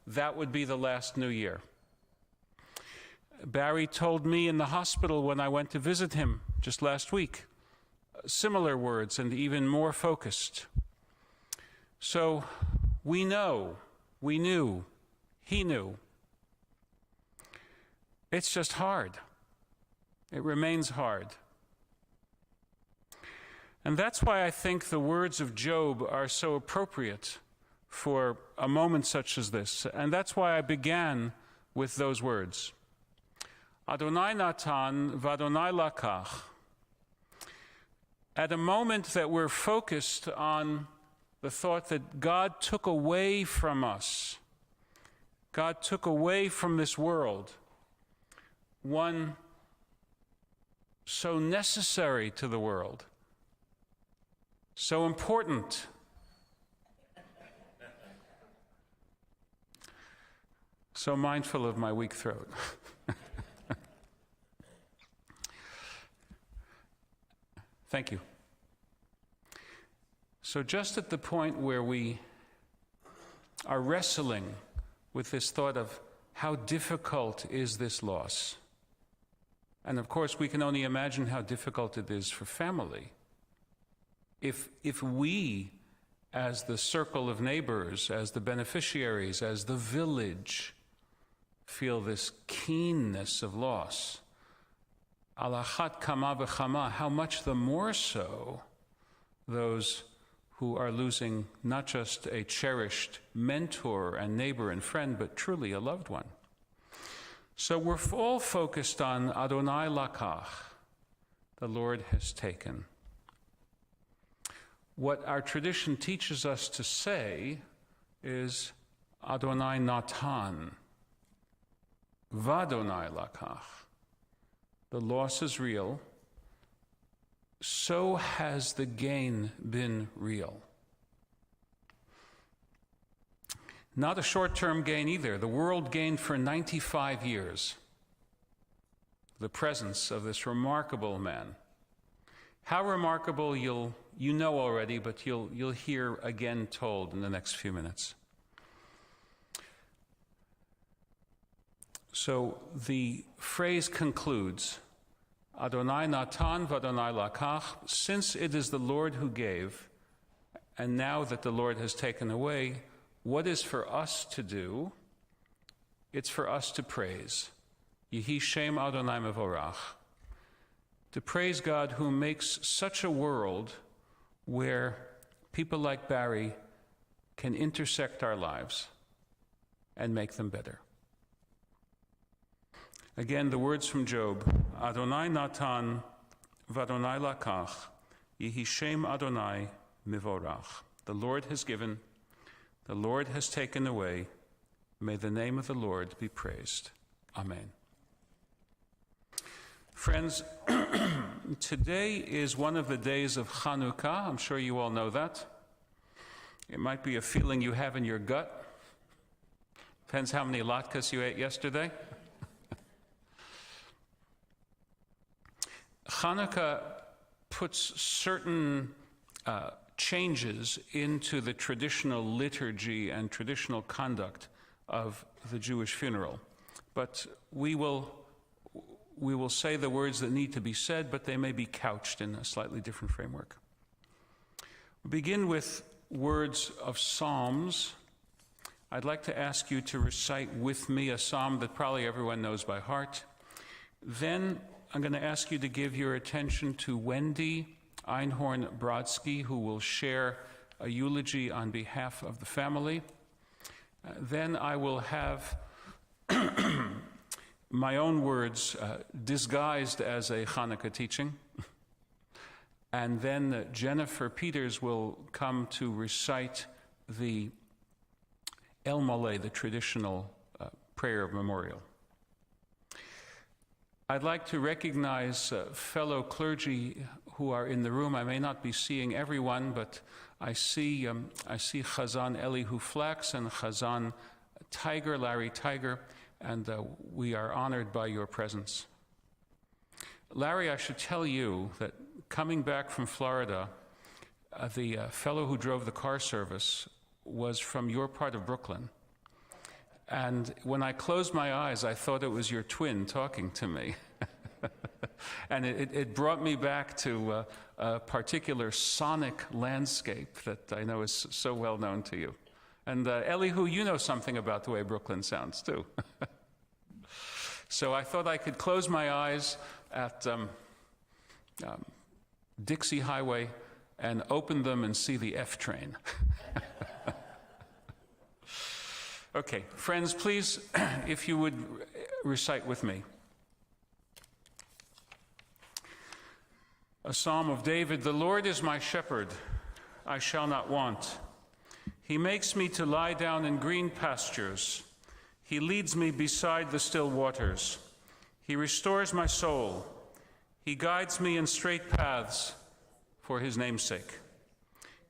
that would be the last New Year. Barry told me in the hospital when I went to visit him just last week, similar words and even more focused. So we know, we knew, he knew. It's just hard. It remains hard. And that's why I think the words of Job are so appropriate for a moment such as this. And that's why I began with those words. Adonai natan v'Adonai lakach. At a moment that we're focused on the thought that God took away from us, God took away from this world, one so necessary to the world, so important. So mindful of my weak throat. Thank you. So just at the point where we are wrestling with this thought of how difficult is this loss, and of course we can only imagine how difficult it is for family. If we, as the circle of neighbors, as the beneficiaries, as the village, feel this keenness of loss, alachat kama v'chama, how much the more so those who are losing not just a cherished mentor and neighbor and friend, but truly a loved one. So we're all focused on Adonai lakach, the Lord has taken. What our tradition teaches us to say is Adonai natan, v'Adonai lakach. The loss is real, so has the gain been real. Not a short-term gain either. The world gained for 95 years the presence of this remarkable man. How remarkable you know already, but you'll hear again told in the next few minutes. So the phrase concludes, Adonai natan v'Adonai lakach, since it is the Lord who gave, and now that the Lord has taken away, what is for us to do? It's for us to praise. Yehi Shem Adonai Mevorach. To praise God who makes such a world where people like Barry can intersect our lives and make them better. Again, the words from Job, Adonai natan v'Adonai lakach, Yehi Shem Adonai Mevorach. The Lord has given, the Lord has taken away. May the name of the Lord be praised. Amen. Friends, today is one of the days of Chanukah. I'm sure you all know that. It might be a feeling you have in your gut. Depends how many latkes you ate yesterday. Chanukah puts certain changes into the traditional liturgy and traditional conduct of the Jewish funeral. But we will say the words that need to be said, but they may be couched in a slightly different framework. We begin with words of Psalms. I'd like to ask you to recite with me a psalm that probably everyone knows by heart. Then I'm going to ask you to give your attention to Wendy Einhorn Brodsky, who will share a eulogy on behalf of the family. Then I will have my own words disguised as a Hanukkah teaching. And then Jennifer Peters will come to recite the El Mole, the traditional prayer of memorial. I'd like to recognize fellow clergy who are in the room. I may not be seeing everyone, but I see Chazan Elihu Flax and Chazan Larry Tiger, and we are honored by your presence. Larry, I should tell you that coming back from Florida, the fellow who drove the car service was from your part of Brooklyn. And when I closed my eyes, I thought it was your twin talking to me. And it brought me back to a particular sonic landscape that I know is so well known to you. And Elihu, you know something about the way Brooklyn sounds too. So I thought I could close my eyes at Dixie Highway and open them and see the F train. Okay, friends, please, if you would recite with me. A Psalm of David. The Lord is my shepherd, I shall not want. He makes me to lie down in green pastures. He leads me beside the still waters. He restores my soul. He guides me in straight paths for his name's sake.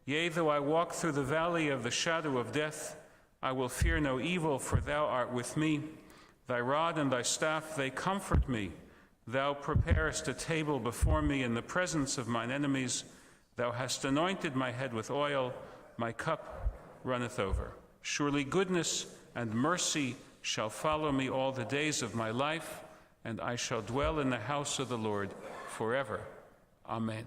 Yea, though I walk through the valley of the shadow of death, I will fear no evil, for thou art with me. Thy rod and thy staff, they comfort me. Thou preparest a table before me in the presence of mine enemies. Thou hast anointed my head with oil. My cup runneth over. Surely goodness and mercy shall follow me all the days of my life, and I shall dwell in the house of the Lord forever. Amen.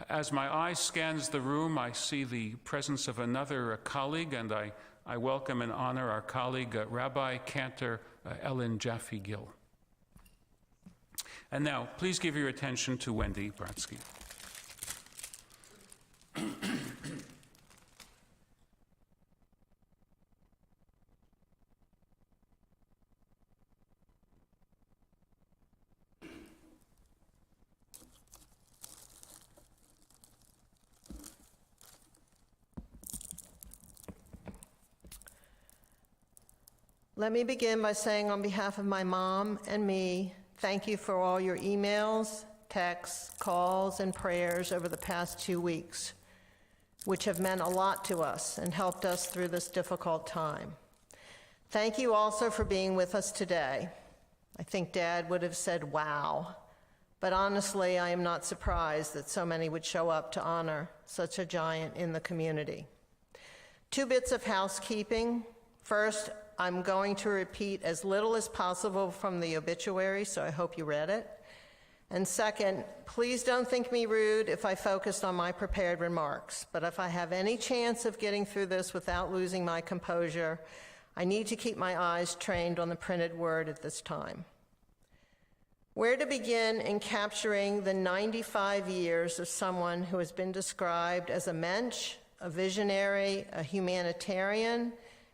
As my eye scans the room, I see the presence of another colleague, and I welcome and honor our colleague, Rabbi Cantor Ellen Jaffe-Gill. And now, please give your attention to Wendy Bratsky. Let me begin by saying on behalf of my mom and me, thank you for all your emails, texts, calls, and prayers over the past 2 weeks, which have meant a lot to us and helped us through this difficult time. Thank you also for being with us today. I think Dad would have said, wow, but honestly, I am not surprised that so many would show up to honor such a giant in the community. 2 bits of housekeeping. First, I'm going to repeat as little as possible from the obituary, so I hope you read it. And second, please don't think me rude if I focused on my prepared remarks, but if I have any chance of getting through this without losing my composure, I need to keep my eyes trained on the printed word at this time. Where to begin in capturing the 95 years of someone who has been described as a mensch, a visionary, a humanitarian,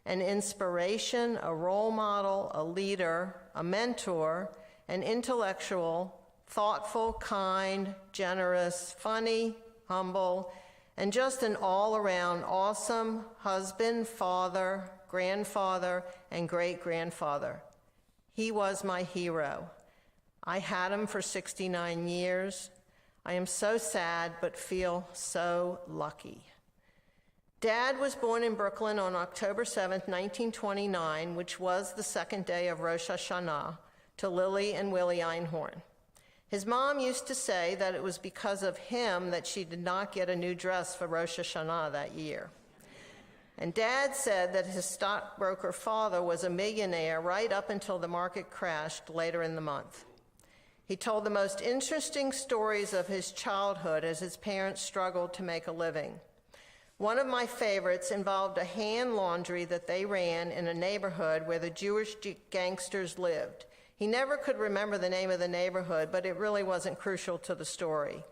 an inspiration, a role model, a leader, a mentor, an intellectual, thoughtful, kind, generous, funny, humble, and just an all-around awesome husband, father, grandfather, and great-grandfather. He was my hero. I had him for 69 years. I am so sad, but feel so lucky. Dad was born in Brooklyn on October 7th, 1929, which was the second day of Rosh Hashanah, to Lily and Willie Einhorn. His mom used to say that it was because of him that she did not get a new dress for Rosh Hashanah that year. And Dad said that his stockbroker father was a millionaire right up until the market crashed later in the month. He told the most interesting stories of his childhood as his parents struggled to make a living. One of my favorites involved a hand laundry that they ran in a neighborhood where the Jewish gangsters lived. He never could remember the name of the neighborhood, but it really wasn't crucial to the story.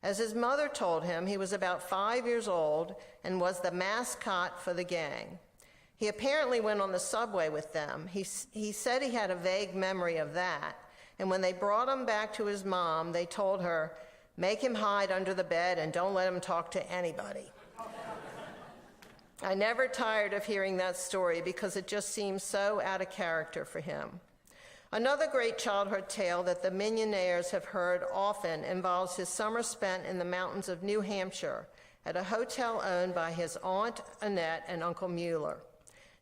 As his mother told him, he was about 5 years old and was the mascot for the gang. He apparently went on the subway with them. He said he had a vague memory of that, and when they brought him back to his mom, they told her, "Make him hide under the bed and don't let him talk to anybody." I never tired of hearing that story because it just seems so out of character for him. Another great childhood tale that the millionaires have heard often involves his summer spent in the mountains of New Hampshire at a hotel owned by his Aunt Annette and Uncle Mueller.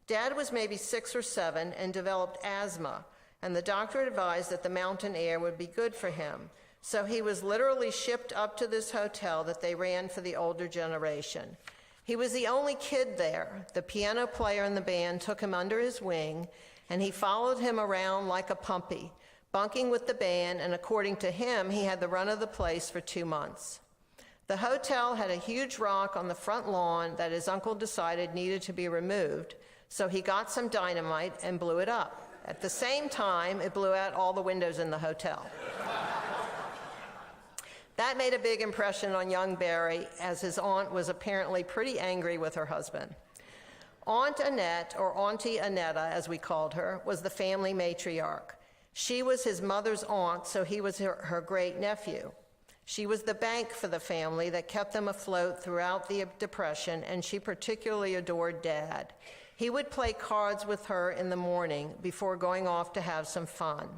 Dad was maybe 6 or 7 and developed asthma, and the doctor advised that the mountain air would be good for him. So he was literally shipped up to this hotel that they ran for the older generation. He was the only kid there. The piano player in the band took him under his wing, and he followed him around like a puppy, bunking with the band, and according to him, he had the run of the place for 2 months. The hotel had a huge rock on the front lawn that his uncle decided needed to be removed, so he got some dynamite and blew it up. At the same time, it blew out all the windows in the hotel. That made a big impression on young Barry, as his aunt was apparently pretty angry with her husband. Aunt Annette, or Auntie Annetta, as we called her, was the family matriarch. She was his mother's aunt, so he was her great-nephew. She was the bank for the family that kept them afloat throughout the Depression, and she particularly adored Dad. He would play cards with her in the morning before going off to have some fun.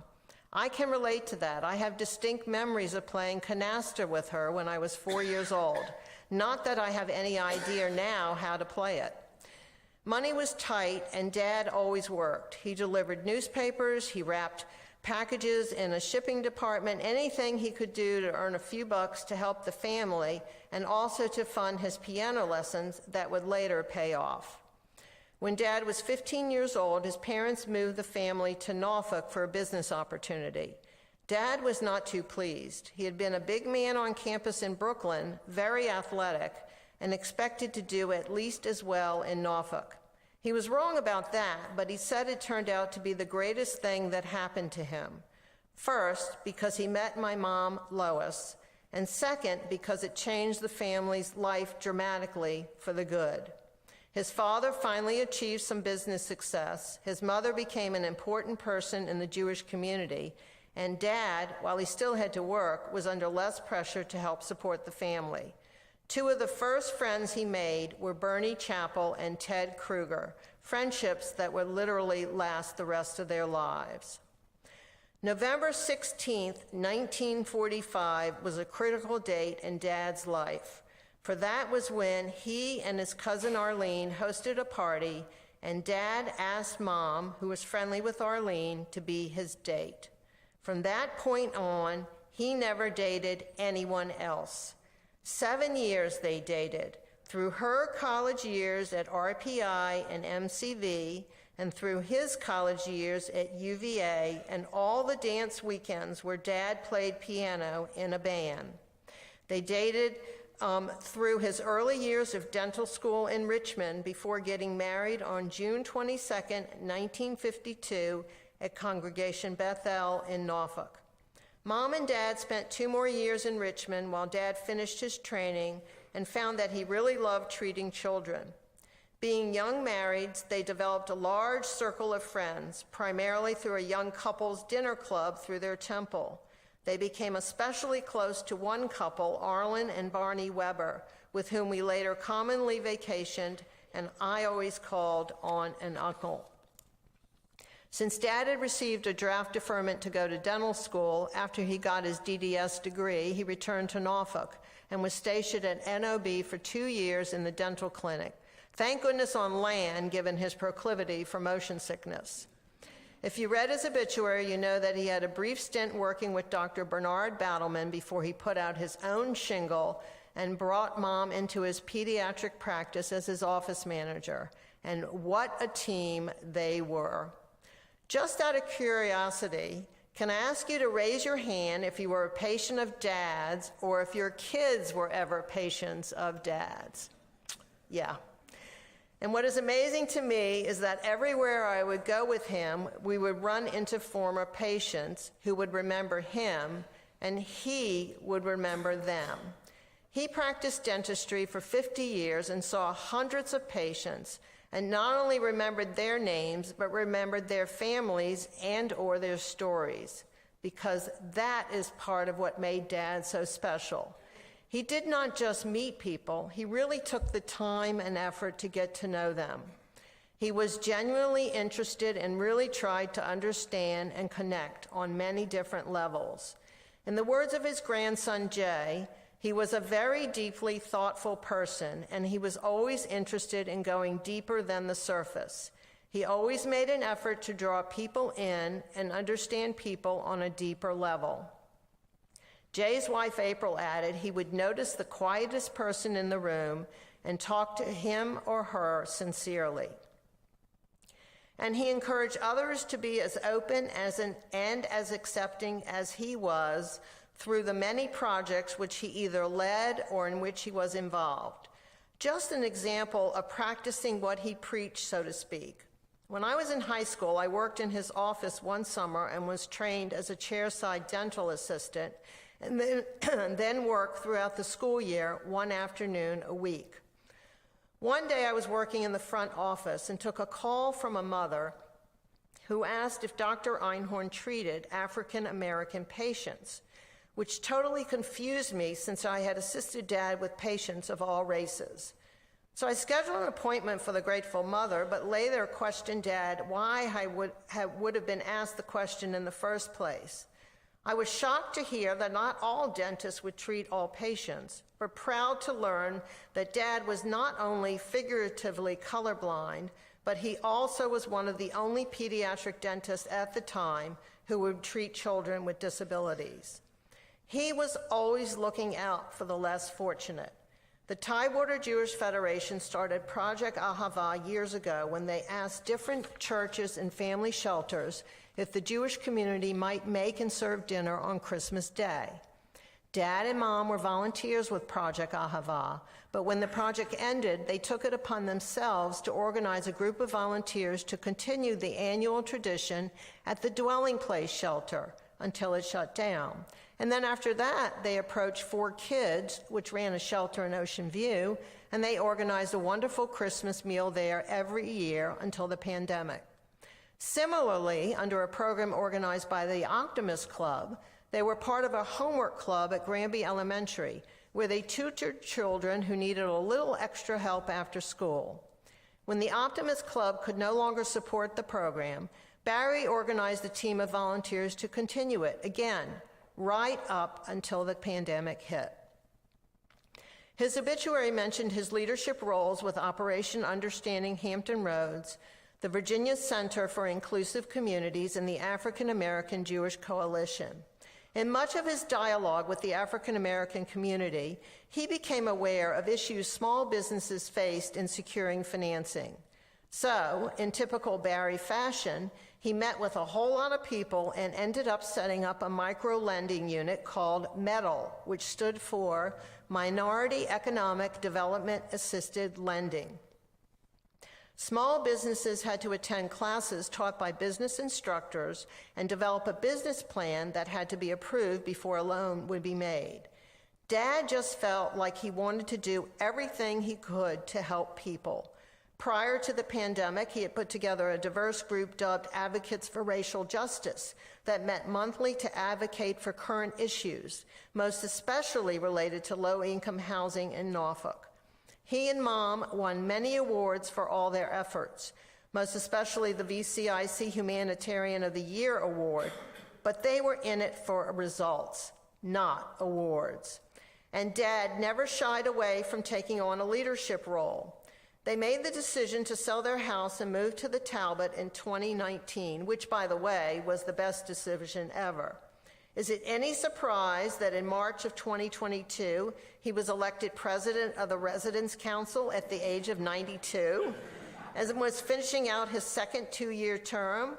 I can relate to that. I have distinct memories of playing canasta with her when I was 4 years old. Not that I have any idea now how to play it. Money was tight, and Dad always worked. He delivered newspapers, he wrapped packages in a shipping department, anything he could do to earn a few bucks to help the family, and also to fund his piano lessons that would later pay off. When Dad was 15 years old, his parents moved the family to Norfolk for a business opportunity. Dad was not too pleased. He had been a big man on campus in Brooklyn, very athletic, and expected to do at least as well in Norfolk. He was wrong about that, but he said it turned out to be the greatest thing that happened to him. First, because he met my mom, Lois, and second, because it changed the family's life dramatically for the good. His father finally achieved some business success. His mother became an important person in the Jewish community, and Dad, while he still had to work, was under less pressure to help support the family. Two of the first friends he made were Bernie Chappell and Ted Kruger, friendships that would literally last the rest of their lives. November 16th, 1945 was a critical date in Dad's life, for that was when he and his cousin Arlene hosted a party, and Dad asked Mom, who was friendly with Arlene, to be his date. From that point on, he never dated anyone else. 7 years they dated, through her college years at RPI and MCV, and through his college years at UVA, and all the dance weekends where Dad played piano in a band. They dated through his early years of dental school in Richmond before getting married on June 22nd, 1952 at Congregation Bethel in Norfolk. Mom and Dad spent 2 more years in Richmond while Dad finished his training and found that he really loved treating children. Being young marrieds, they developed a large circle of friends, primarily through a young couple's dinner club through their temple. They became especially close to one couple, Arlen and Barney Weber, with whom we later commonly vacationed, and I always called aunt and uncle. Since Dad had received a draft deferment to go to dental school after he got his DDS degree, he returned to Norfolk and was stationed at NOB for 2 years in the dental clinic. Thank goodness on land, given his proclivity for motion sickness. If you read his obituary, you know that he had a brief stint working with Dr. Bernard Battleman before he put out his own shingle and brought Mom into his pediatric practice as his office manager. And what a team they were. Just out of curiosity, can I ask you to raise your hand if you were a patient of Dad's or if your kids were ever patients of Dad's? Yeah. And what is amazing to me is that everywhere I would go with him, we would run into former patients who would remember him, and he would remember them. He practiced dentistry for 50 years and saw hundreds of patients, and not only remembered their names, but remembered their families and or their stories, because that is part of what made Dad so special. He did not just meet people, he really took the time and effort to get to know them. He was genuinely interested and really tried to understand and connect on many different levels. In the words of his grandson, Jay, he was a very deeply thoughtful person, and he was always interested in going deeper than the surface. He always made an effort to draw people in and understand people on a deeper level. Jay's wife, April, added he would notice the quietest person in the room, and talk to him or her sincerely. And he encouraged others to be as open and as accepting as he was through the many projects which he either led or in which he was involved. Just an example of practicing what he preached, so to speak. When I was in high school, I worked in his office one summer and was trained as a chairside dental assistant, and then worked throughout the school year one afternoon a week. One day I was working in the front office and took a call from a mother who asked if Dr. Einhorn treated African American patients, which totally confused me since I had assisted Dad with patients of all races. So I scheduled an appointment for the grateful mother, but later questioned Dad why I would have been asked the question in the first place. I was shocked to hear that not all dentists would treat all patients, but proud to learn that Dad was not only figuratively colorblind, but he also was one of the only pediatric dentists at the time who would treat children with disabilities. He was always looking out for the less fortunate. The Tidewater Jewish Federation started Project Ahava years ago when they asked different churches and family shelters if the Jewish community might make and serve dinner on Christmas Day. Dad and Mom were volunteers with Project Ahava, but when the project ended, they took it upon themselves to organize a group of volunteers to continue the annual tradition at the Dwelling Place shelter until it shut down. And then after that, they approached 4 Kids, which ran a shelter in Ocean View, and they organized a wonderful Christmas meal there every year until the pandemic. Similarly, under a program organized by the Optimist Club, they were part of a homework club at Granby Elementary, where they tutored children who needed a little extra help after school. When the Optimist Club could no longer support the program, Barry organized a team of volunteers to continue it, again, right up until the pandemic hit. His obituary mentioned his leadership roles with Operation Understanding Hampton Roads, the Virginia Center for Inclusive Communities, and the African American Jewish Coalition. In much of his dialogue with the African American community, he became aware of issues small businesses faced in securing financing. So, in typical Barry fashion, he met with a whole lot of people and ended up setting up a micro-lending unit called MEDAL, which stood for Minority Economic Development Assisted Lending. Small businesses had to attend classes taught by business instructors and develop a business plan that had to be approved before a loan would be made. Dad just felt like he wanted to do everything he could to help people. Prior to the pandemic, he had put together a diverse group dubbed Advocates for Racial Justice that met monthly to advocate for current issues, most especially related to low-income housing in Norfolk. He and Mom won many awards for all their efforts, most especially the VCIC Humanitarian of the Year award, but they were in it for results, not awards. And Dad never shied away from taking on a leadership role. They made the decision to sell their house and move to the Talbot in 2019, which, by the way, was the best decision ever. Is it any surprise that in March of 2022, he was elected president of the Residents' Council at the age of 92, and was finishing out his second 2-year term?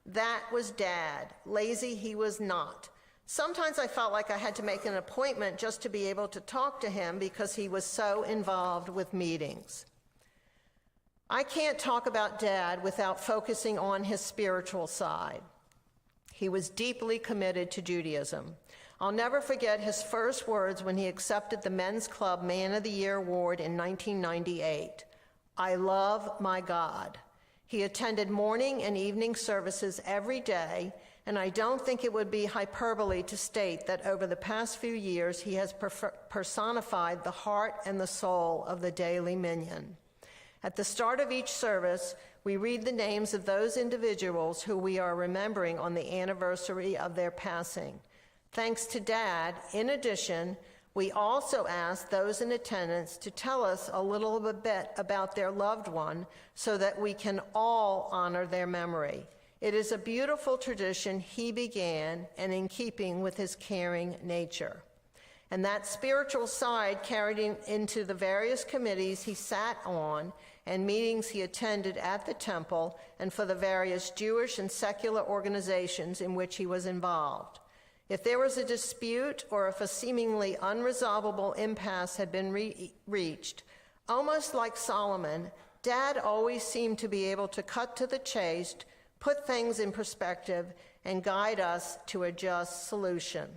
That was Dad. Lazy he was not. Sometimes I felt like I had to make an appointment just to be able to talk to him because he was so involved with meetings. I can't talk about Dad without focusing on his spiritual side. He was deeply committed to Judaism. I'll never forget his first words when he accepted the Men's Club Man of the Year award in 1998. I love my God. He attended morning and evening services every day, and I don't think it would be hyperbole to state that over the past few years he has personified the heart and the soul of the daily minyan. At the start of each service, we read the names of those individuals who we are remembering on the anniversary of their passing. Thanks to Dad, in addition, we also ask those in attendance to tell us a little bit about their loved one so that we can all honor their memory. It is a beautiful tradition he began and in keeping with his caring nature. and that spiritual side carried into the various committees he sat on and meetings he attended at the temple and for the various Jewish and secular organizations in which he was involved. If there was a dispute or if a seemingly unresolvable impasse had been reached, almost like Solomon, Dad always seemed to be able to cut to the chase, put things in perspective, and guide us to a just solution.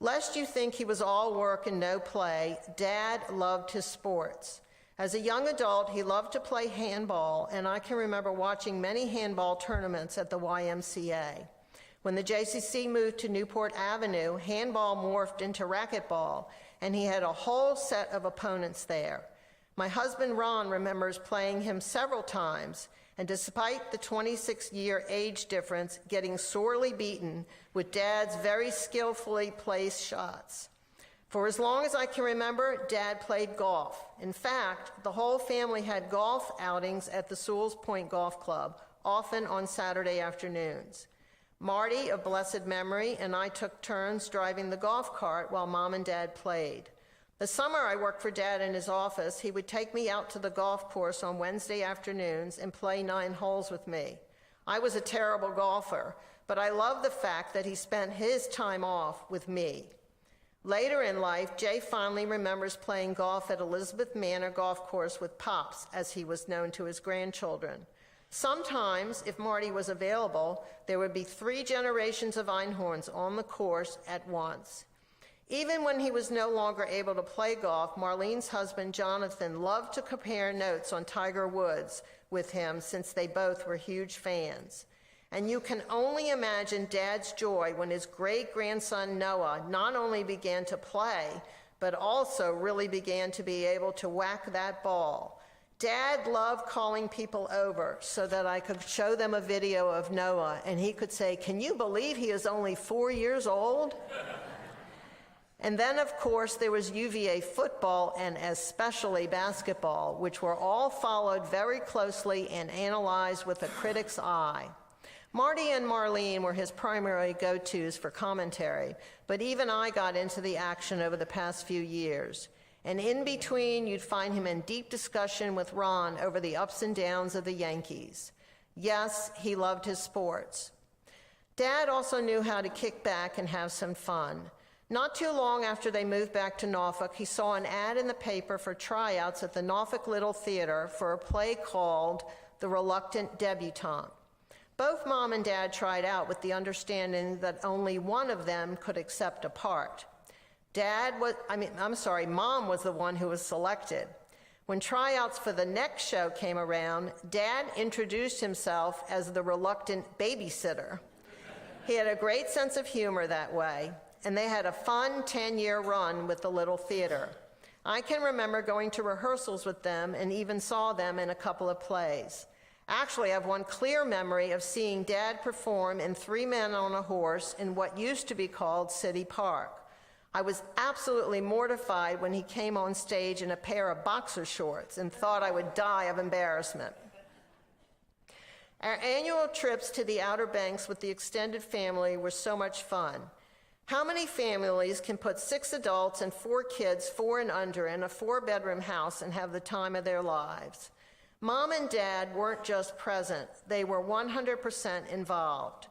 Lest you think he was all work and no play, Dad loved his sports. As a young adult, he loved to play handball, and I can remember watching many handball tournaments at the YMCA. When the JCC moved to Newport Avenue, handball morphed into racquetball, and he had a whole set of opponents there. My husband Ron remembers playing him several times, and despite the 26-year age difference, getting sorely beaten with Dad's very skillfully placed shots. For as long as I can remember, Dad played golf. In fact, the whole family had golf outings at the Sewell's Point Golf Club, often on Saturday afternoons. Marty, of blessed memory, and I took turns driving the golf cart while Mom and Dad played. The summer I worked for Dad in his office, he would take me out to the golf course on Wednesday afternoons and play 9 holes with me. I was a terrible golfer, but I loved the fact that he spent his time off with me. Later in life, Jay fondly remembers playing golf at Elizabeth Manor Golf Course with Pops, as he was known to his grandchildren. Sometimes, if Marty was available, there would be 3 generations of Einhorns on the course at once. Even when he was no longer able to play golf, Marlene's husband, Jonathan, loved to compare notes on Tiger Woods with him since they both were huge fans. And you can only imagine Dad's joy when his great-grandson Noah not only began to play, but also really began to be able to whack that ball. Dad loved calling people over so that I could show them a video of Noah, and he could say, "Can you believe he is only 4 years old?" And then, of course, there was UVA football and especially basketball, which were all followed very closely and analyzed with a critic's eye. Marty and Marlene were his primary go-tos for commentary, but even I got into the action over the past few years. And in between, you'd find him in deep discussion with Ron over the ups and downs of the Yankees. Yes, he loved his sports. Dad also knew how to kick back and have some fun. Not too long after they moved back to Norfolk, he saw an ad in the paper for tryouts at the Norfolk Little Theater for a play called The Reluctant Debutante. Both Mom and Dad tried out with the understanding that only one of them could accept a part. Mom was the one who was selected. When tryouts for the next show came around, Dad introduced himself as the reluctant babysitter. He had a great sense of humor that way, and they had a fun 10-year run with the Little Theater. I can remember going to rehearsals with them and even saw them in a couple of plays. Actually, I have one clear memory of seeing Dad perform in 3 Men on a Horse in what used to be called City Park. I was absolutely mortified when he came on stage in a pair of boxer shorts and thought I would die of embarrassment. Our annual trips to the Outer Banks with the extended family were so much fun. How many families can put 6 adults and 4 kids, 4 and under, in a 4-bedroom house and have the time of their lives? Mom and Dad weren't just present, they were 100% involved.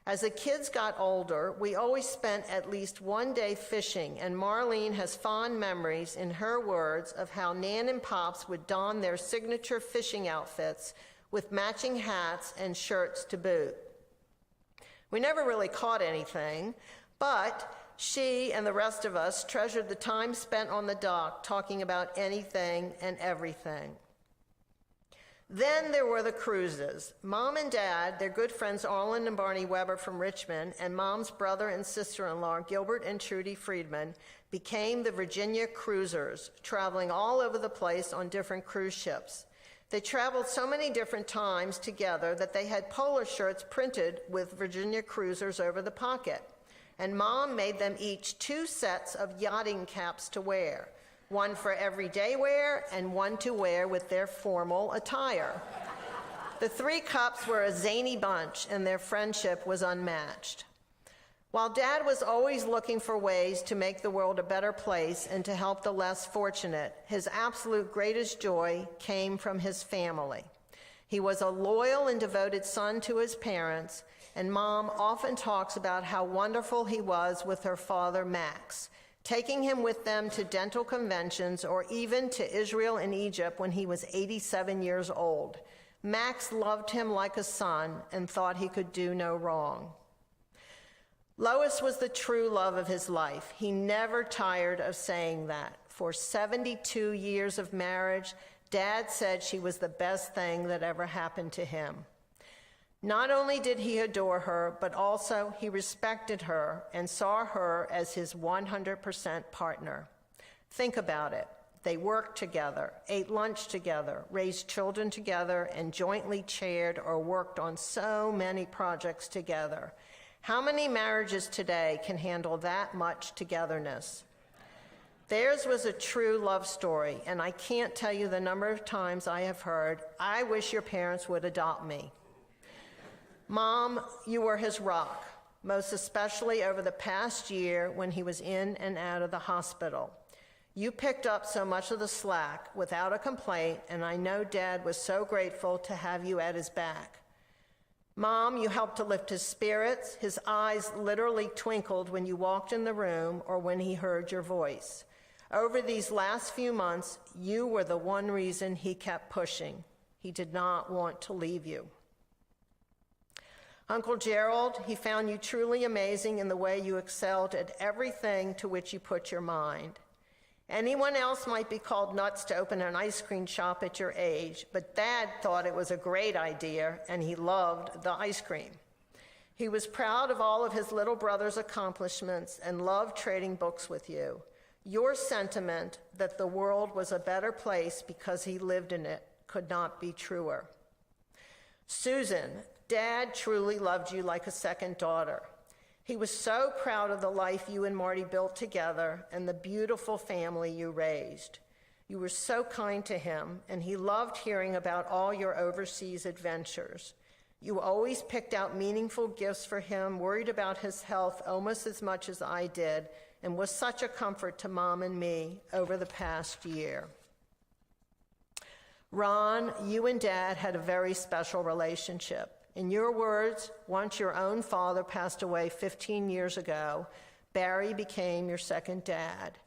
As the kids got older, we always spent at least one day fishing, and Marlene has fond memories, in her words, of how Nan and Pops would don their signature fishing outfits with matching hats and shirts to boot. We never really caught anything, but she and the rest of us treasured the time spent on the dock talking about anything and everything. Then there were the cruises. Mom and Dad, their good friends Arlen and Barney Weber from Richmond, and Mom's brother and sister-in-law, Gilbert and Trudy Friedman, became the Virginia Cruisers, traveling all over the place on different cruise ships. They traveled so many different times together that they had polo shirts printed with Virginia Cruisers over the pocket. And Mom made them each 2 sets of yachting caps to wear. One for everyday wear and one to wear with their formal attire. The 3 cups were a zany bunch, and their friendship was unmatched. While Dad was always looking for ways to make the world a better place and to help the less fortunate, his absolute greatest joy came from his family. He was a loyal and devoted son to his parents, and Mom often talks about how wonderful he was with her father, Max, taking him with them to dental conventions or even to Israel and Egypt when he was 87 years old. Max loved him like a son and thought he could do no wrong. Lois was the true love of his life. He never tired of saying that. For 72 years of marriage, Dad said she was the best thing that ever happened to him. Not only did he adore her, but also he respected her and saw her as his 100% partner. Think about it. They worked together, ate lunch together, raised children together, and jointly chaired or worked on so many projects together. How many marriages today can handle that much togetherness? Theirs was a true love story, and I can't tell you the number of times I have heard, "I wish your parents would adopt me." Mom, you were his rock, most especially over the past year when he was in and out of the hospital. You picked up so much of the slack without a complaint, and I know Dad was so grateful to have you at his back. Mom, you helped to lift his spirits. His eyes literally twinkled when you walked in the room or when he heard your voice. Over these last few months, you were the one reason he kept pushing. He did not want to leave you. Uncle Gerald, he found you truly amazing in the way you excelled at everything to which you put your mind. Anyone else might be called nuts to open an ice cream shop at your age, but Dad thought it was a great idea, and he loved the ice cream. He was proud of all of his little brother's accomplishments and loved trading books with you. Your sentiment that the world was a better place because he lived in it could not be truer. Susan, Dad truly loved you like a second daughter. He was so proud of the life you and Marty built together and the beautiful family you raised. You were so kind to him, and he loved hearing about all your overseas adventures. You always picked out meaningful gifts for him, worried about his health almost as much as I did, and was such a comfort to Mom and me over the past year. Ron, you and Dad had a very special relationship. In your words, once your own father passed away 15 years ago, Barry became your second dad.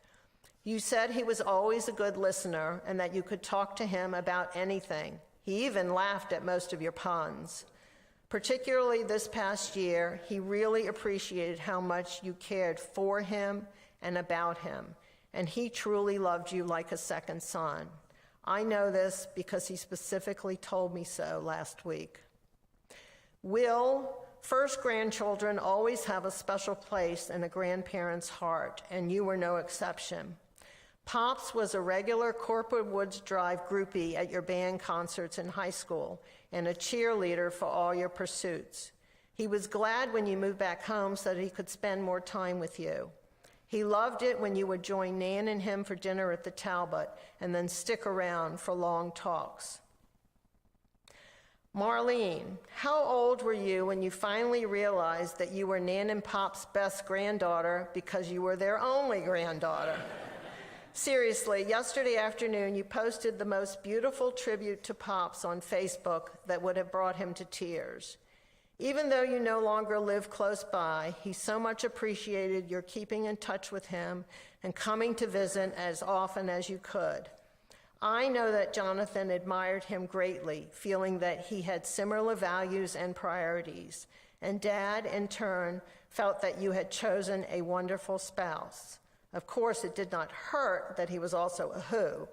You said he was always a good listener and that you could talk to him about anything. He even laughed at most of your puns. Particularly this past year, he really appreciated how much you cared for him and about him, and he truly loved you like a second son. I know this because he specifically told me so last week. Will, first grandchildren always have a special place in a grandparent's heart, and you were no exception. Pops was a regular Corporate Woods Drive groupie at your band concerts in high school and a cheerleader for all your pursuits. He was glad when you moved back home so that he could spend more time with you. He loved it when you would join Nan and him for dinner at the Talbot and then stick around for long talks. Marlene, how old were you when you finally realized that you were Nan and Pop's best granddaughter because you were their only granddaughter? Seriously, yesterday afternoon you posted the most beautiful tribute to Pops on Facebook that would have brought him to tears. Even though you no longer live close by, he so much appreciated your keeping in touch with him and coming to visit as often as you could. I know that Jonathan admired him greatly, feeling that he had similar values and priorities, and Dad, in turn, felt that you had chosen a wonderful spouse. Of course, it did not hurt that he was also a who.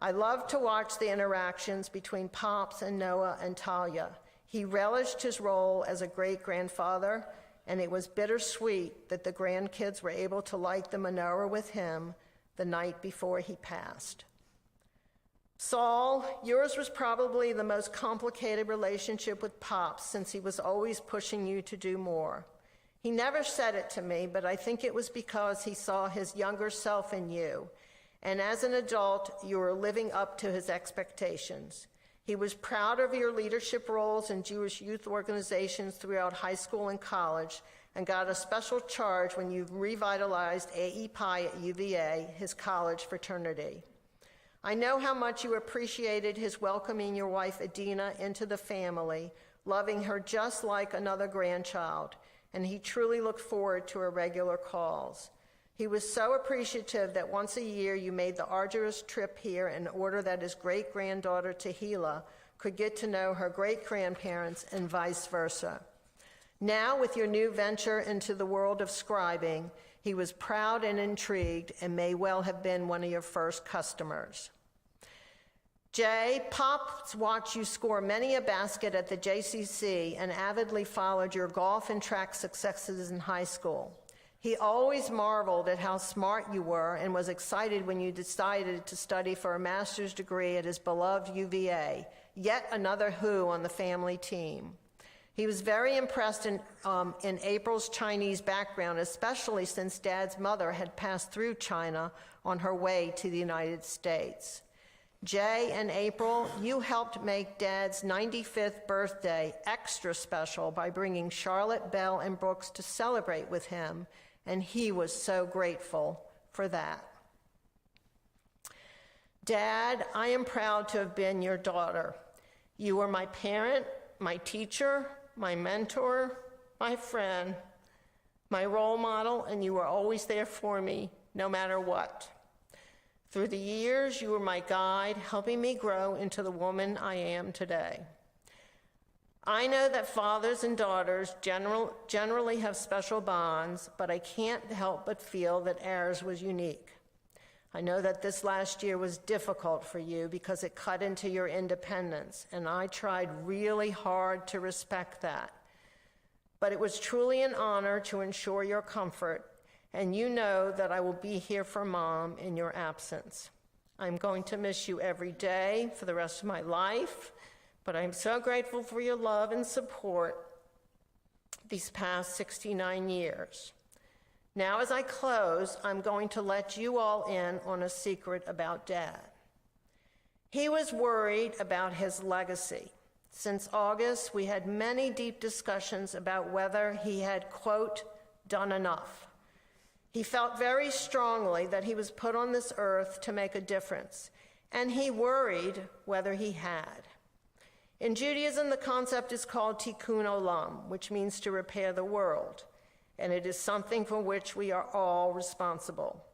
I loved to watch the interactions between Pops and Noah and Talia. He relished his role as a great-grandfather, and it was bittersweet that the grandkids were able to light the menorah with him the night before he passed. Saul, yours was probably the most complicated relationship with Pops since he was always pushing you to do more. He never said it to me, but I think it was because he saw his younger self in you, and as an adult, you were living up to his expectations. He was proud of your leadership roles in Jewish youth organizations throughout high school and college, and got a special charge when you revitalized AE Pi at UVA, his college fraternity. I know how much you appreciated his welcoming your wife Adina into the family, loving her just like another grandchild, and he truly looked forward to her regular calls. He was so appreciative that once a year you made the arduous trip here in order that his great-granddaughter Tahila could get to know her great-grandparents and vice versa. Now, with your new venture into the world of scribing, he was proud and intrigued and may well have been one of your first customers. Jay, Pops watched you score many a basket at the JCC and avidly followed your golf and track successes in high school. He always marveled at how smart you were and was excited when you decided to study for a master's degree at his beloved UVA, yet another Who on the family team. He was very impressed in April's Chinese background, especially since Dad's mother had passed through China on her way to the United States. Jay and April, you helped make Dad's 95th birthday extra special by bringing Charlotte, Belle, and Brooks to celebrate with him, and he was so grateful for that. Dad, I am proud to have been your daughter. You were my parent, my teacher, my mentor, my friend, my role model, and you were always there for me, no matter what. Through the years, you were my guide, helping me grow into the woman I am today. I know that fathers and daughters generally have special bonds, but I can't help but feel that ours was unique. I know that this last year was difficult for you because it cut into your independence, and I tried really hard to respect that. But it was truly an honor to ensure your comfort, and you know that I will be here for Mom in your absence. I'm going to miss you every day for the rest of my life, but I'm so grateful for your love and support these past 69 years. Now, as I close, I'm going to let you all in on a secret about Dad. He was worried about his legacy. Since August, we had many deep discussions about whether he had, quote, done enough. He felt very strongly that he was put on this earth to make a difference, and he worried whether he had. In Judaism, the concept is called tikkun olam, which means to repair the world, and it is something for which we are all responsible.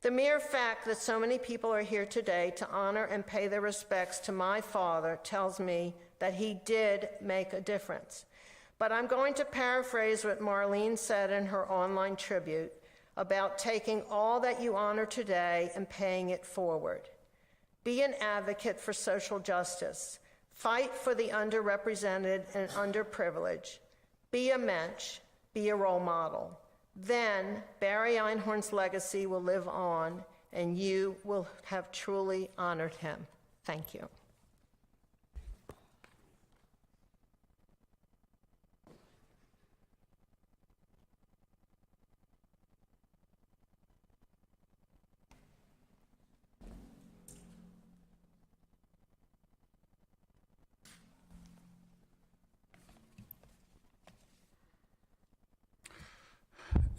The mere fact that so many people are here today to honor and pay their respects to my father tells me that he did make a difference. But I'm going to paraphrase what Marlene said in her online tribute about taking all that you honor today and paying it forward. Be an advocate for social justice. Fight for the underrepresented and underprivileged. Be a mensch. Be a role model. Then Barry Einhorn's legacy will live on, and you will have truly honored him. Thank you.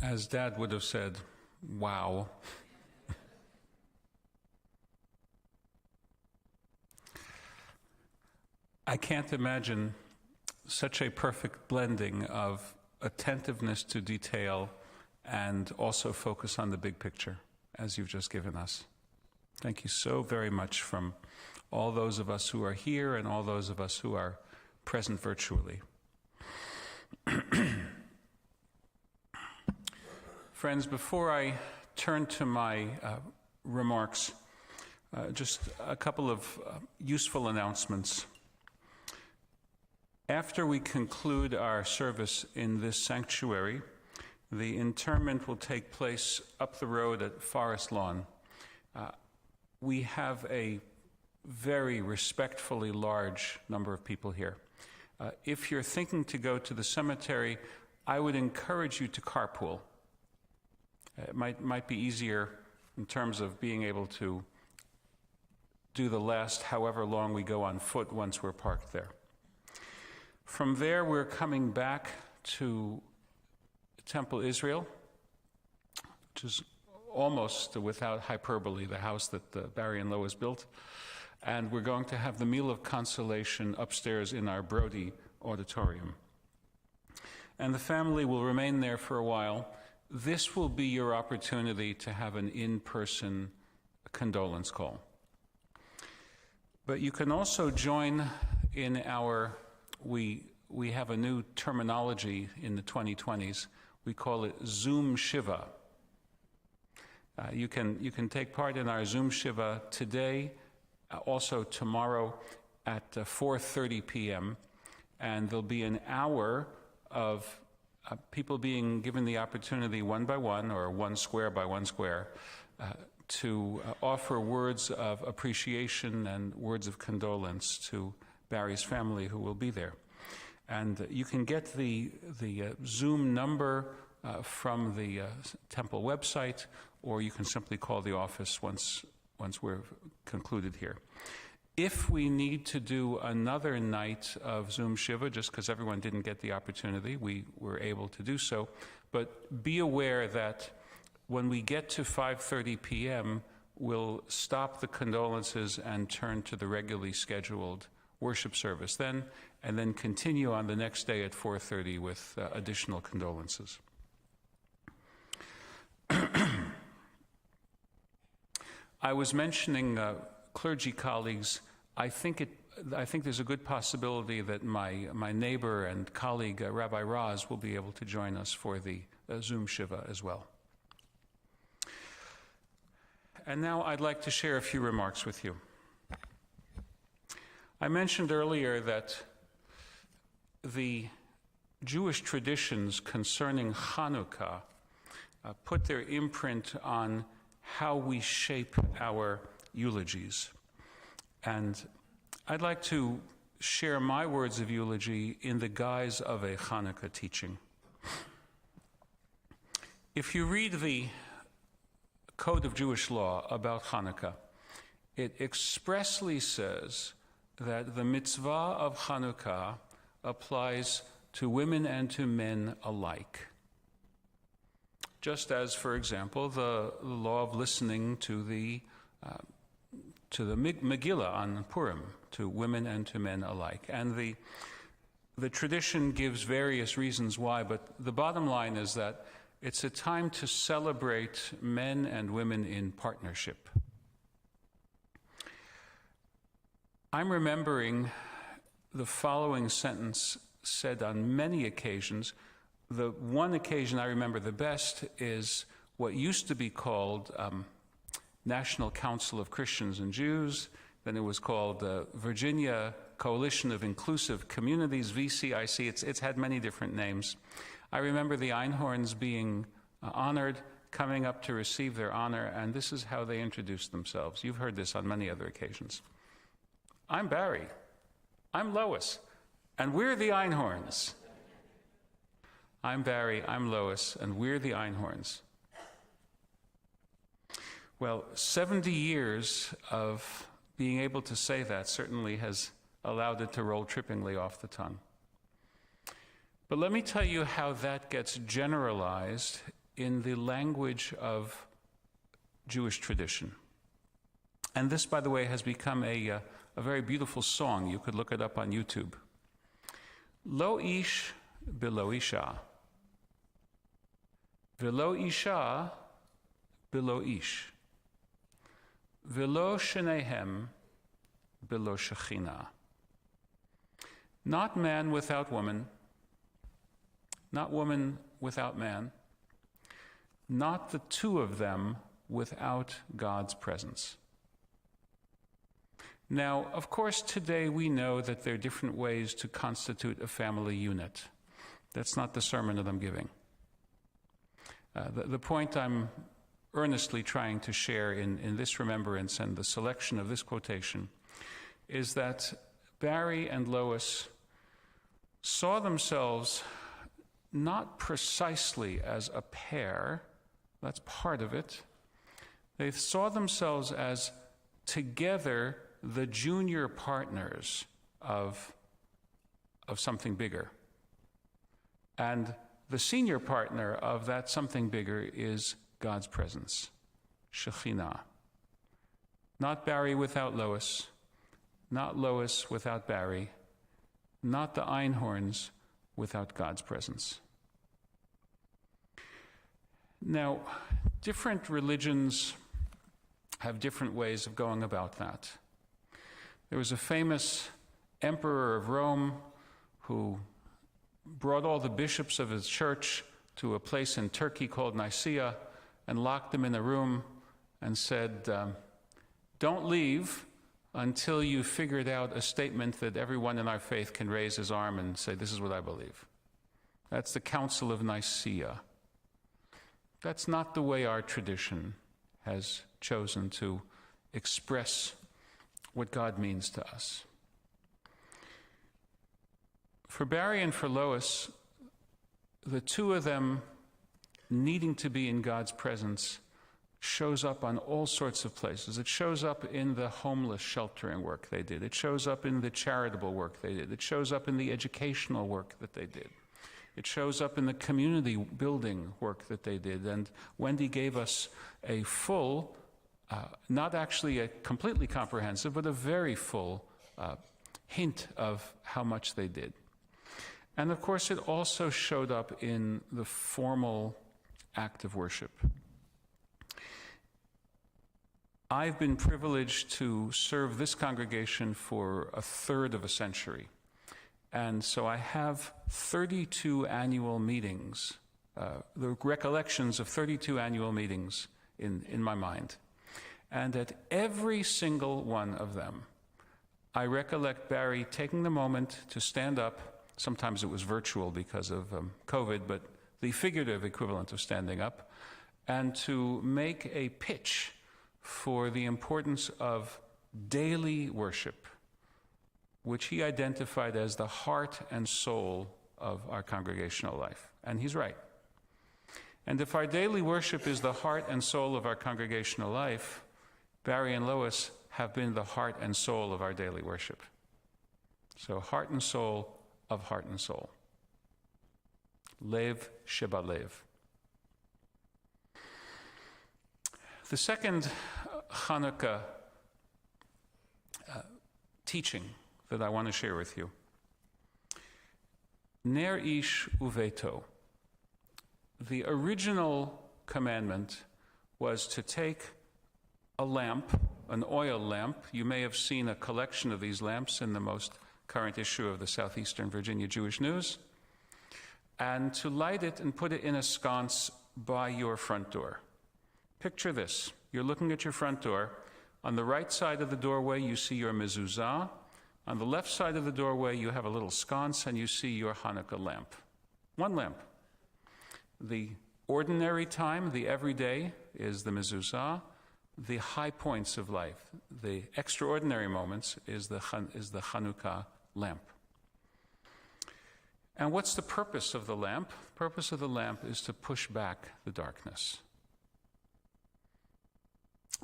As Dad would have said, wow. I can't imagine such a perfect blending of attentiveness to detail and also focus on the big picture as you've just given us. Thank you so very much from all those of us who are here and all those of us who are present virtually. Friends, before I turn to my remarks, just a couple of useful announcements. After we conclude our service in this sanctuary, the interment will take place up the road at Forest Lawn. We have a very respectfully large number of people here. If you're thinking to go to the cemetery, I would encourage you to carpool. It might be easier in terms of being able to do the last however long we go on foot once we're parked there. From there, we're coming back to Temple Israel, which is almost without hyperbole the house that Barry and Lois built. And we're going to have the Meal of Consolation upstairs in our Brody auditorium. And the family will remain there for a while. This will be your opportunity to have an in-person condolence call. But you can also join in our, we have a new terminology in the 2020s. We call it Zoom Shiva. You can take part in our Zoom Shiva today, also tomorrow at 4:30 p.m. And there'll be an hour of people being given the opportunity one by one, or one square by one square, to offer words of appreciation and words of condolence to Barry's family who will be there. And you can get the Zoom number from the temple website, or you can simply call the office once we're concluded here. If we need to do another night of Zoom Shiva, just because everyone didn't get the opportunity, we were able to do so. But be aware that when we get to 5:30 p.m., we'll stop the condolences and turn to the regularly scheduled worship service then, and then continue on the next day at 4:30 with additional condolences. I was mentioning clergy colleagues. I think there's a good possibility that my neighbor and colleague Rabbi Raz will be able to join us for the Zoom Shiva as well. And now I'd like to share a few remarks with you. I mentioned earlier that the Jewish traditions concerning Hanukkah put their imprint on how we shape our eulogies. And I'd like to share my words of eulogy in the guise of a Hanukkah teaching. If you read the Code of Jewish Law about Hanukkah, it expressly says that the mitzvah of Hanukkah applies to women and to men alike. Just as, for example, the law of listening to the Megillah on Purim, to women and to men alike. And the tradition gives various reasons why, but the bottom line is that it's a time to celebrate men and women in partnership. I'm remembering the following sentence said on many occasions. The one occasion I remember the best is what used to be called National Council of Christians and Jews. Then it was called Virginia Coalition of Inclusive Communities, VCIC. It's had many different names. I remember the Einhorns being honored, coming up to receive their honor, and this is how they introduced themselves. You've heard this on many other occasions. I'm Barry. I'm Lois. And we're the Einhorns. I'm Barry, I'm Lois, and we're the Einhorns. Well, 70 years of being able to say that certainly has allowed it to roll trippingly off the tongue. But let me tell you how that gets generalized in the language of Jewish tradition. And this, by the way, has become a very beautiful song. You could look it up on YouTube. Lo ish bilo isha. Velo isha bilo ish. Velo shenehem bilo shechina. Not man without woman, not woman without man, not the two of them without God's presence. Now, of course, today we know that there are different ways to constitute a family unit. That's not the sermon that I'm giving. The point I'm earnestly trying to share in this remembrance and the selection of this quotation is that Barry and Lois saw themselves not precisely as a pair, that's part of it. They saw themselves as together the junior partners of something bigger. And the senior partner of that something bigger is God's presence, Shekhinah. Not Barry without Lois, not Lois without Barry, not the Einhorns without God's presence. Now, different religions have different ways of going about that. There was a famous emperor of Rome who brought all the bishops of his church to a place in Turkey called Nicaea and locked them in a room and said, don't leave until you've figured out a statement that everyone in our faith can raise his arm and say, this is what I believe. That's the Council of Nicaea. That's not the way our tradition has chosen to express what God means to us. For Barry and for Lois, the two of them needing to be in God's presence shows up on all sorts of places. It shows up in the homeless sheltering work they did. It shows up in the charitable work they did. It shows up in the educational work that they did. It shows up in the community building work that they did. And Wendy gave us a full, not actually a completely comprehensive, but a very full hint of how much they did. And of course, it also showed up in the formal act of worship. I've been privileged to serve this congregation for a third of a century. And so I have 32 annual meetings, the recollections of 32 annual meetings in my mind. And at every single one of them, I recollect Barry taking the moment to stand up. Sometimes it was virtual because of COVID, but the figurative equivalent of standing up, and to make a pitch for the importance of daily worship, which he identified as the heart and soul of our congregational life. And he's right. And if our daily worship is the heart and soul of our congregational life, Barry and Lois have been the heart and soul of our daily worship. So heart and soul of heart and soul. Lev Sheba Lev. The second Hanukkah teaching that I want to share with you. Ner ish uveto. The original commandment was to take a lamp, an oil lamp. You may have seen a collection of these lamps in the most current issue of the Southeastern Virginia Jewish News, and to light it and put it in a sconce by your front door. Picture this. You're looking at your front door. On the right side of the doorway, you see your mezuzah. On the left side of the doorway, you have a little sconce, and you see your Hanukkah lamp. One lamp. The ordinary time, the everyday, is the mezuzah. The high points of life, the extraordinary moments, is the Hanukkah lamp. And what's the purpose of the lamp? The purpose of the lamp is to push back the darkness.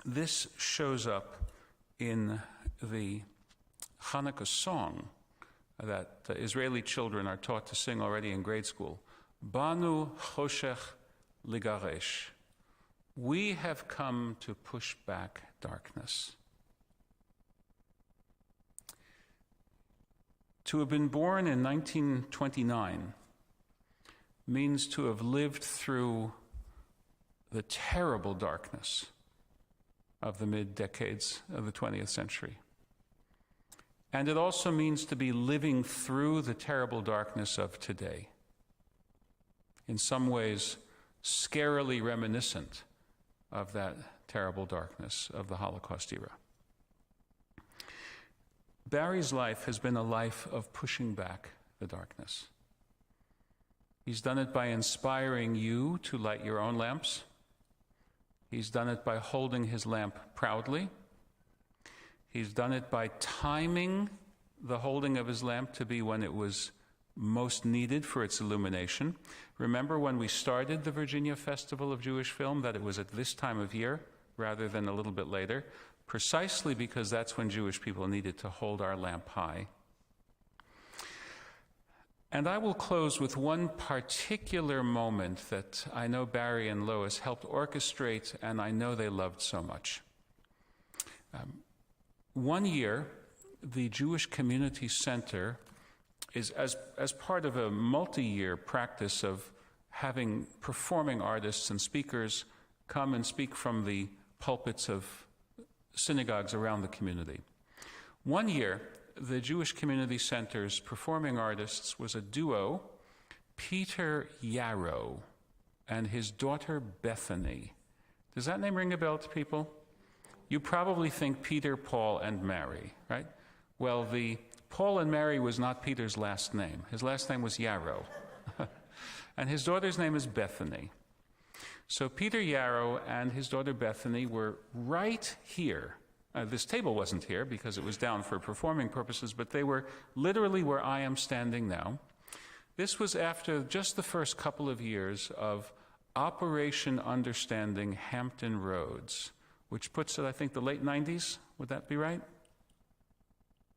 This shows up in the Hanukkah song that Israeli children are taught to sing already in grade school. Banu choshech ligaresh. We have come to push back darkness. To have been born in 1929 means to have lived through the terrible darkness of the mid-decades of the 20th century. And it also means to be living through the terrible darkness of today. In some ways, scarily reminiscent of that terrible darkness of the Holocaust era. Barry's life has been a life of pushing back the darkness. He's done it by inspiring you to light your own lamps. He's done it by holding his lamp proudly. He's done it by timing the holding of his lamp to be when it was most needed for its illumination. Remember when we started the Virginia Festival of Jewish Film that it was at this time of year rather than a little bit later, precisely because that's when Jewish people needed to hold our lamp high. And I will close with one particular moment that I know Barry and Lois helped orchestrate, and I know they loved so much. One year, the Jewish Community Center is, as part of a multi-year practice of having performing artists and speakers come and speak from the pulpits of synagogues around the community. One year, the Jewish Community Center's performing artists was a duo, Peter Yarrow and his daughter Bethany. Does that name ring a bell to people? You probably think Peter, Paul, and Mary, right? Well, the Paul and Mary was not Peter's last name. His last name was Yarrow. And his daughter's name is Bethany. So Peter Yarrow and his daughter Bethany were right here. This table wasn't here because it was down for performing purposes, but they were literally where I am standing now. This was after just the first couple of years of Operation Understanding Hampton Roads, which puts it, I think, the late 90s. Would that be right?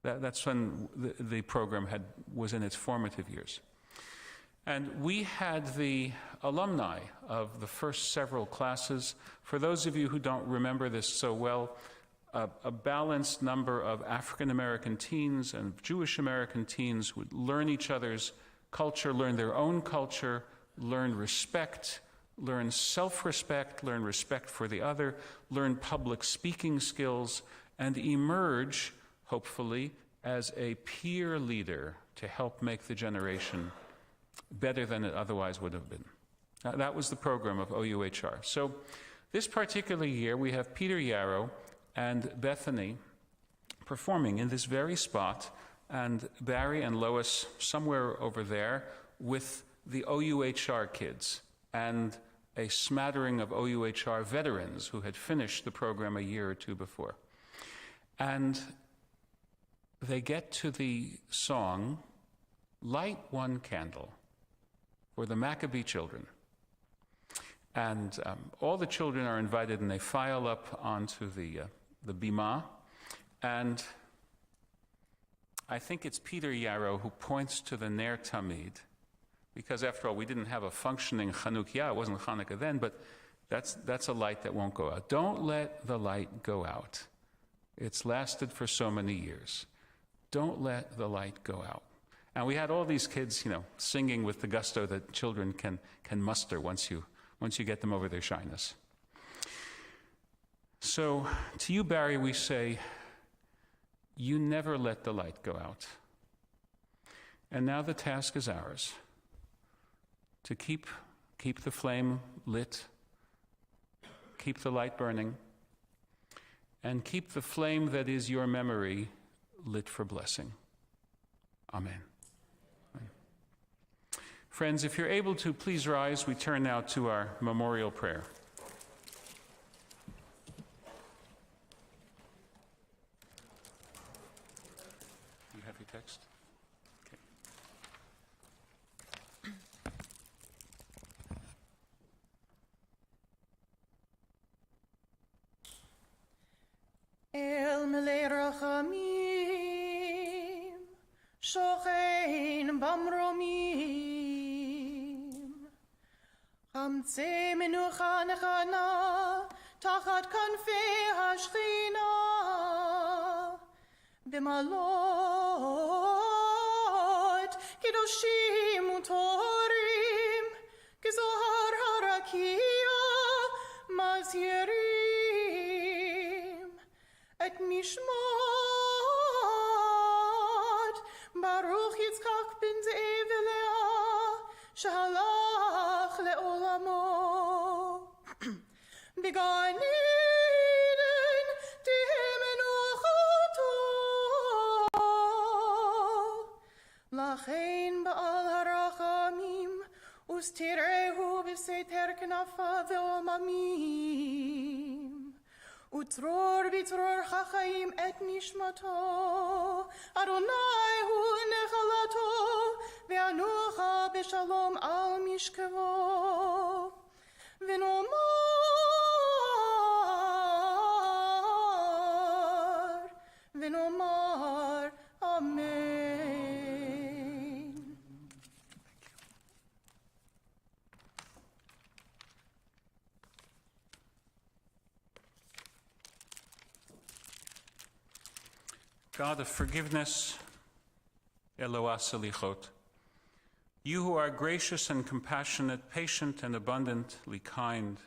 That's when the program was in its formative years. And we had the alumni of the first several classes. For those of you who don't remember this so well, a balanced number of African American teens and Jewish American teens would learn each other's culture, learn their own culture, learn respect, learn self-respect, learn respect for the other, learn public speaking skills, and emerge, hopefully, as a peer leader to help make the generation better than it otherwise would have been. That was the program of OUHR. So this particular year, we have Peter Yarrow and Bethany performing in this very spot, and Barry and Lois somewhere over there with the OUHR kids and a smattering of OUHR veterans who had finished the program a year or two before. And they get to the song, Light One Candle, for the Maccabee children. And all the children are invited, and they file up onto the bima. And I think it's Peter Yarrow who points to the Ner Tamid, because after all, we didn't have a functioning Chanukiah. It wasn't Hanukkah then, but that's a light that won't go out. Don't let the light go out. It's lasted for so many years. Don't let the light go out. And we had all these kids, singing with the gusto that children can muster once you get them over their shyness. So to you, Barry, we say, you never let the light go out. And now the task is ours, to keep the flame lit, keep the light burning, and keep the flame that is your memory lit for blessing. Amen. Friends, if you're able to, please rise. We turn now to our memorial prayer. You have your text? El Melei Rachamim, Shochein Bamromim, Hamtzei Menucha Nechana, Tachat Kanfei HaShchina, B'malot Kedoshim Utorim, Kezohar Harakia, Mazyerim, Et Mishmot, Baruch Yitzchak ben Ze'ev Elea, Shehalach le'olamo. Began Eden, Tihemenuchato, Lachein Ba'al Harachamim, Ustirehu b'seiter knafa ve'omamim. Utror bitror chachaim et nishmato, Adonai hu nechalato, ve'anucha b'shalom al mishkevo, v'nomar, Amen. God of forgiveness, Eloah Selichot, you who are gracious and compassionate, patient and abundantly kind,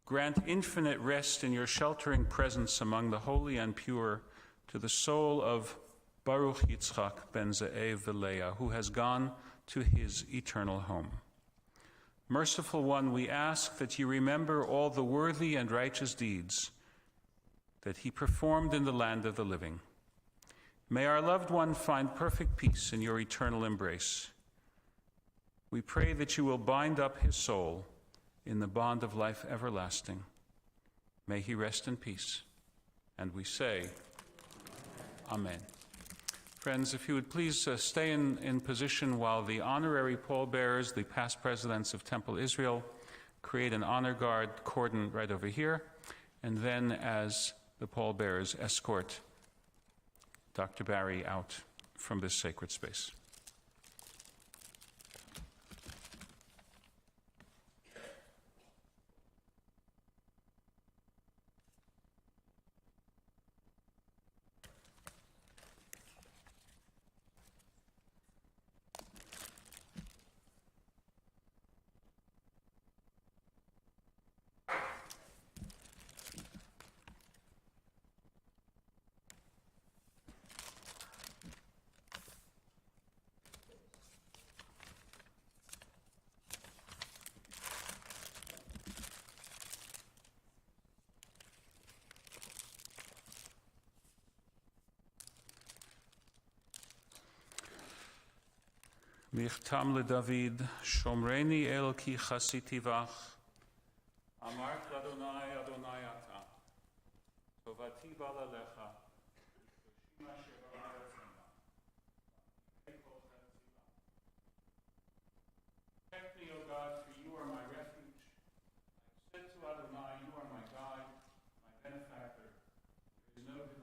grant infinite rest in your sheltering presence among the holy and pure to the soul of Baruch Yitzchak ben Ze'ev Veleah, who has gone to his eternal home. Merciful One, we ask that you remember all the worthy and righteous deeds that he performed in the land of the living. May our loved one find perfect peace in your eternal embrace. We pray that you will bind up his soul in the bond of life everlasting. May he rest in peace. And we say, Amen. Friends, if you would please stay in position while the honorary pallbearers, the past presidents of Temple Israel, create an honor guard cordon right over here, and then as the pallbearers escort Dr. Barry out from this sacred space. Michtam leDavid, Shomreni el ki chasiti vach, Amart l'Adonai Adonai ata, Tovati bala lecha, Shima sheva ha'atzima, Protect me, O God, for you are my refuge. I have said to Adonai, you are my God, my benefactor. There is no